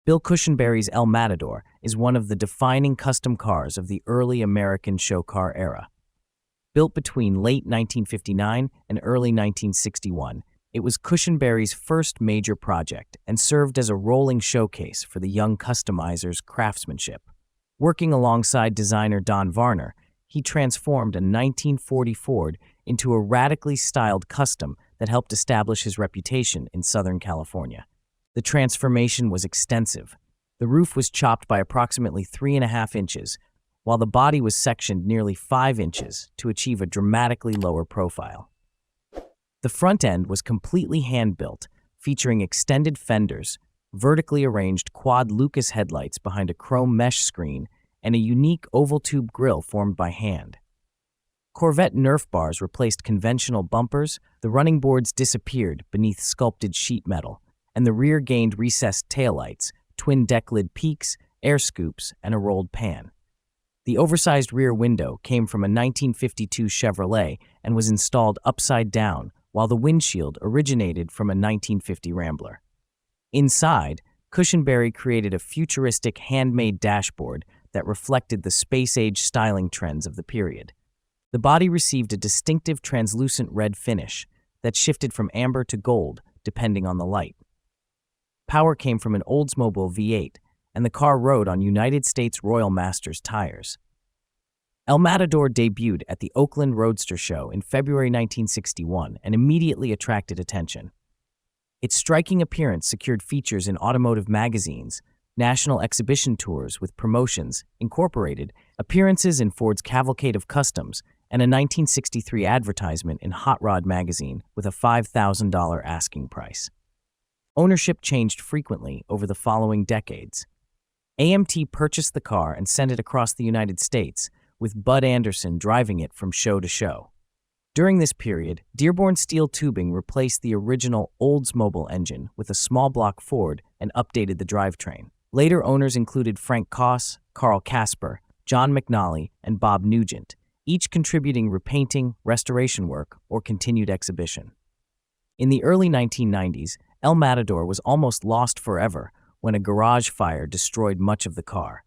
Bill Cushenbery's El Matador is one of the defining custom cars of the early American show car era. Built between late 1959 and early 1961, it was Cushenbery's first major project and served as a rolling showcase for the young customizer's craftsmanship. Working alongside designer Don Varner, he transformed a 1940 Ford into a radically styled Kustom that helped establish his reputation in Southern California. The transformation was extensive. The roof was chopped by approximately 3.5 inches, while the body was sectioned nearly 5 inches to achieve a dramatically lower profile. The front end was completely hand-built, featuring extended fenders, vertically arranged quad Lucas headlights behind a chrome mesh screen, and a unique oval tube grille formed by hand. Corvette Nerf bars replaced conventional bumpers, the running boards disappeared beneath sculpted sheet metal, and the rear gained recessed taillights, twin deck lid peaks, air scoops, and a rolled pan. The oversized rear window came from a 1952 Chevrolet and was installed upside down, while the windshield originated from a 1950 Rambler. Inside, Cushenbery created a futuristic handmade dashboard that reflected the space-age styling trends of the period. The body received a distinctive translucent red finish that shifted from amber to gold depending on the light. Power came from an Oldsmobile V8, and the car rode on United States Royal Masters tires. El Matador debuted at the Oakland Roadster Show in February 1961 and immediately attracted attention. Its striking appearance secured features in Automotive magazines, national exhibition tours with promotions, incorporated, appearances in Ford's Cavalcade of Customs, and a 1963 advertisement in Hot Rod magazine with a $5,000 asking price. Ownership changed frequently over the following decades. AMT purchased the car and sent it across the United States, with Bud Anderson driving it from show to show. During this period, Dearborn steel tubing replaced the original Oldsmobile engine with a small block Ford and updated the drivetrain. Later owners included Frank Koss, Carl Casper, John McNally, and Bob Nugent, each contributing repainting, restoration work, or continued exhibition. In the early 1990s, El Matador was almost lost forever when a garage fire destroyed much of the car.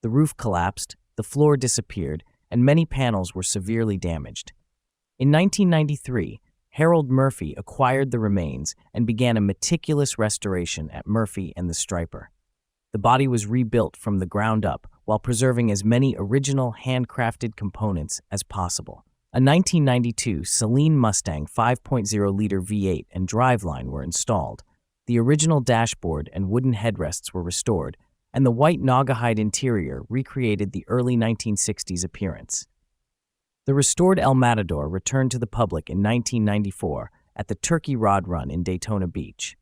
The roof collapsed, the floor disappeared, and many panels were severely damaged. In 1993, Harold Murphy acquired the remains and began a meticulous restoration at Murphy and the Striper. The body was rebuilt from the ground up while preserving as many original handcrafted components as possible. A 1992 Saleen Mustang 5.0-liter V8 and driveline were installed. The original dashboard and wooden headrests were restored, and the white Naugahyde interior recreated the early 1960s appearance. The restored El Matador returned to the public in 1994 at the Turkey Rod Run in Daytona Beach.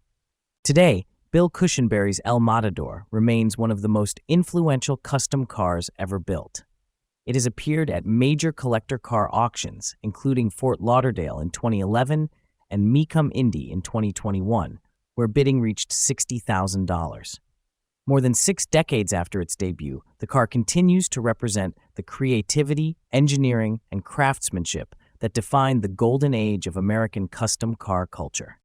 Today, Bill Cushenbery's El Matador remains one of the most influential custom cars ever built. It has appeared at major collector car auctions, including Fort Lauderdale in 2011 and Mecum Indy in 2021, where bidding reached $60,000. More than 6 decades after its debut, the car continues to represent the creativity, engineering, and craftsmanship that defined the golden age of American custom car culture.